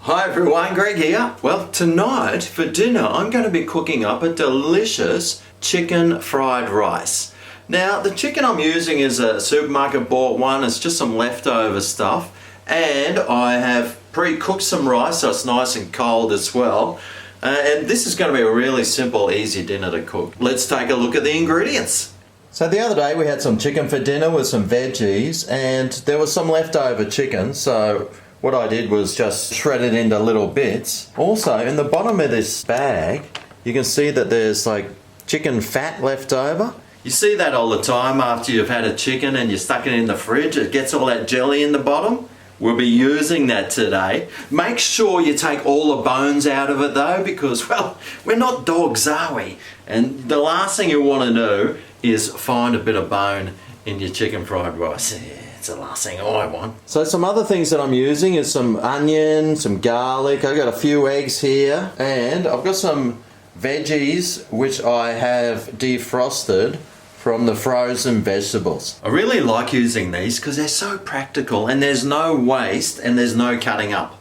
Hi everyone, Greg here. Well, tonight for dinner I'm going to be cooking up a delicious chicken fried rice. Now the chicken I'm using is a supermarket bought one. It's just some leftover stuff, and I have pre-cooked some rice so it's nice and cold as well. And this is going to be a really simple, easy dinner to cook. Let's take a look at the ingredients. So the other day we had some chicken for dinner with some veggies, and there was some leftover chicken, so what I did was just shred it into little bits. Also, in the bottom of this bag, you can see that there's like chicken fat left over. You see that all the time after you've had a chicken and you stuck it in the fridge, it gets all that jelly in the bottom. We'll be using that today. Make sure you take all the bones out of it though, because, well, we're not dogs, are we? And the last thing you want to do is find a bit of bone in your chicken fried rice. Yeah, it's the last thing I want. So some other things that I'm using is some onion, some garlic. I've got a few eggs here, and I've got some veggies which I have defrosted from the frozen vegetables. I really like using these because they're so practical and there's no waste and there's no cutting up.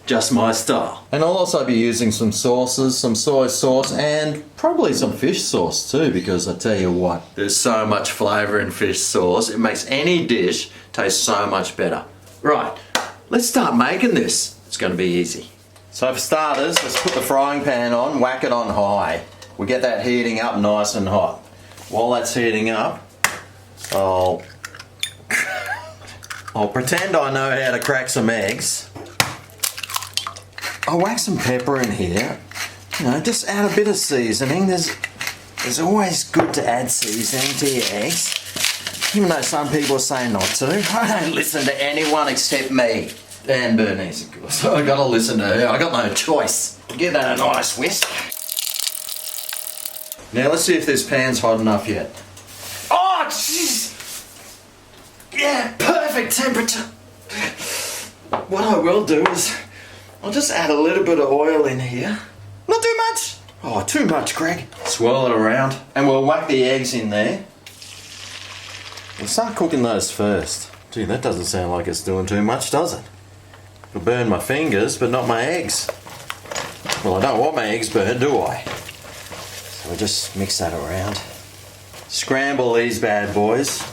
Just my style. And I'll also be using some sauces, some soy sauce and probably some fish sauce too, because I tell you what, there's so much flavour in fish sauce. It makes any dish taste so much better. Right, let's start making this. It's going to be easy. So for starters, let's put the frying pan on, whack it on high. We get that heating up nice and hot. While that's heating up, I'll pretend I know how to crack some eggs. I'll whack some pepper in here. You know, just add a bit of seasoning. There's always good to add seasoning to your eggs, even though some people say not to. I don't listen to anyone except me. And Bernice, of course. I gotta listen to her. I got no choice. Give that a nice whisk. Now let's see if this pan's hot enough yet. Oh, jeez! Yeah, perfect temperature. What I will do is I'll just add a little bit of oil in here. Not too much. Oh, too much, Greg. Swirl it around, and we'll whack the eggs in there. We'll start cooking those first. Gee, that doesn't sound like it's doing too much, does it? It'll burn my fingers, but not my eggs. Well, I don't want my eggs burned, do I? So we'll just mix that around. Scramble these bad boys.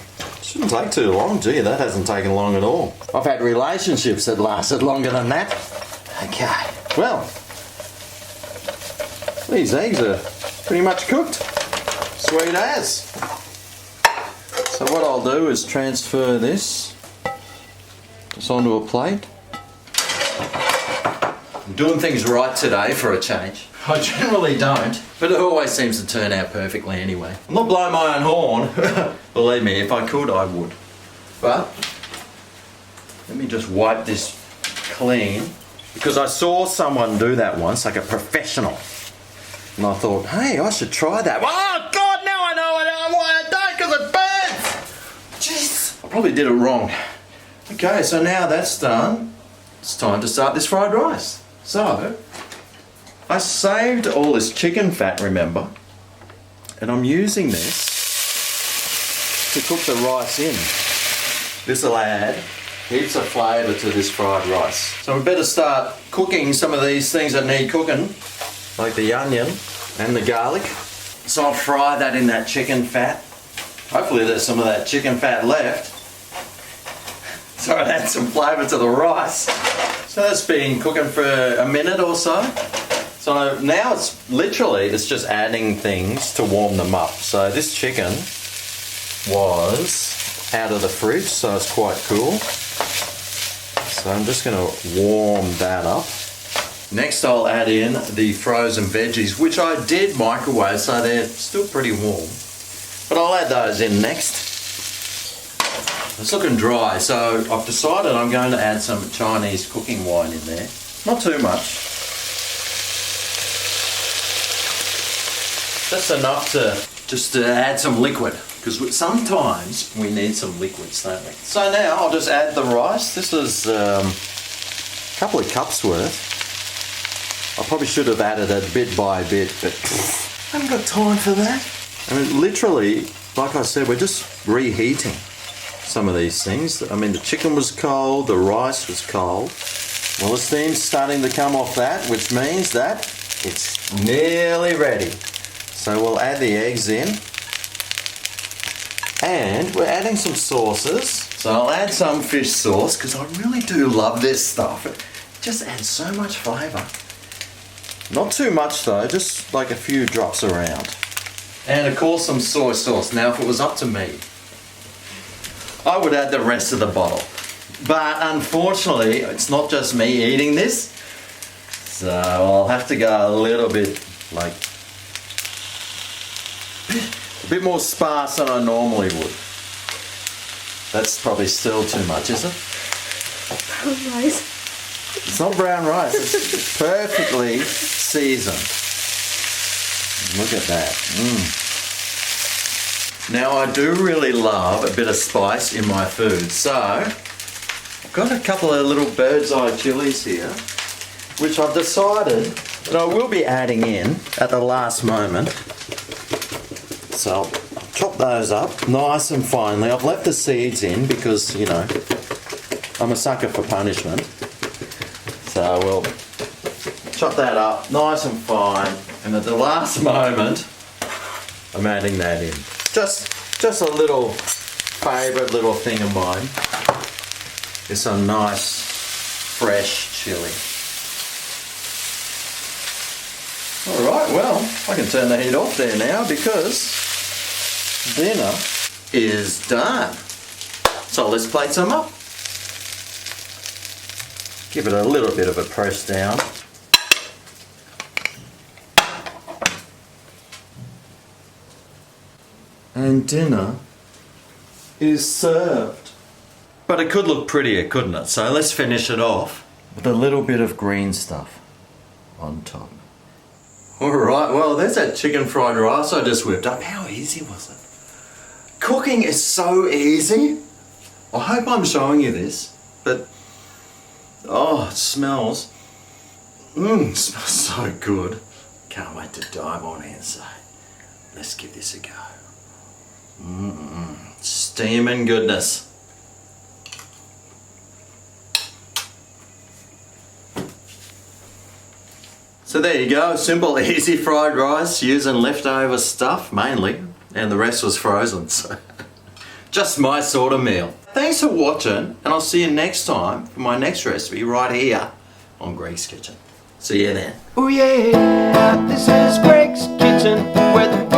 Shouldn't take too long. Gee, that hasn't taken long at all. I've had relationships that lasted longer than that. Okay, well, these eggs are pretty much cooked. Sweet as. So what I'll do is transfer this just onto a plate. I'm doing things right today for a change. I generally don't, but it always seems to turn out perfectly anyway. I'm not blowing my own horn. Believe me, if I could, I would. But let me just wipe this clean, because I saw someone do that once, like a professional. And I thought, hey, I should try that. Oh God, now I know why I don't, because it burns! Jeez, I probably did it wrong. Okay, so now that's done, it's time to start this fried rice. So, I saved all this chicken fat, remember, and I'm using this to cook the rice in. This will add heaps of flavour to this fried rice. So we better start cooking some of these things that need cooking, like the onion and the garlic. So I'll fry that in that chicken fat. Hopefully there's some of that chicken fat left, so it adds some flavour to the rice. So that's been cooking for a minute or so. So now it's just adding things to warm them up. So this chicken was out of the fridge, so it's quite cool. So I'm just going to warm that up. Next I'll add in the frozen veggies, which I did microwave, so they're still pretty warm. But I'll add those in next. It's looking dry, so I've decided I'm going to add some Chinese cooking wine in there. Not too much. That's enough to add some liquid, because sometimes we need some liquids, don't we? So now I'll just add the rice. This is a couple of cups worth. I probably should have added it bit by bit, but I haven't got time for that. I mean, literally, like I said, we're just reheating some of these things. I mean, the chicken was cold, the rice was cold. Well, the steam's starting to come off that, which means that it's nearly ready. So we'll add the eggs in. And we're adding some sauces. So I'll add some fish sauce because I really do love this stuff. It just adds so much flavour. Not too much though, just like a few drops around. And of course some soy sauce. Now if it was up to me, I would add the rest of the bottle. But unfortunately, it's not just me eating this. So I'll have to go a little bit like a bit more sparse than I normally would. That's probably still too much, is it? Brown rice. It's not brown rice, it's perfectly seasoned. Look at that. Now I do really love a bit of spice in my food, so I've got a couple of little bird's eye chilies here, which I've decided that I will be adding in at the last moment. So I'll chop those up nice and finely. I've left the seeds in because, you know, I'm a sucker for punishment. So we'll chop that up nice and fine, and at the last moment I'm adding that in. Just a little favourite little thing of mine is some nice fresh chilli. Alright, well, I can turn the heat off there now because dinner is done. So let's plate some up. Give it a little bit of a press down. And dinner is served. But it could look prettier, couldn't it? So let's finish it off with a little bit of green stuff on top. Alright, well there's that chicken fried rice I just whipped up. How easy was it? Cooking is so easy. I hope I'm showing you this, but oh, it smells. It smells so good. Can't wait to dive on in, so let's give this a go. Steaming goodness. So there you go, simple, easy fried rice using leftover stuff mainly, and the rest was frozen, so just my sort of meal. Thanks for watching, and I'll see you next time for my next recipe right here on Greg's Kitchen. See you then. Oh yeah, this is Greg's Kitchen, where the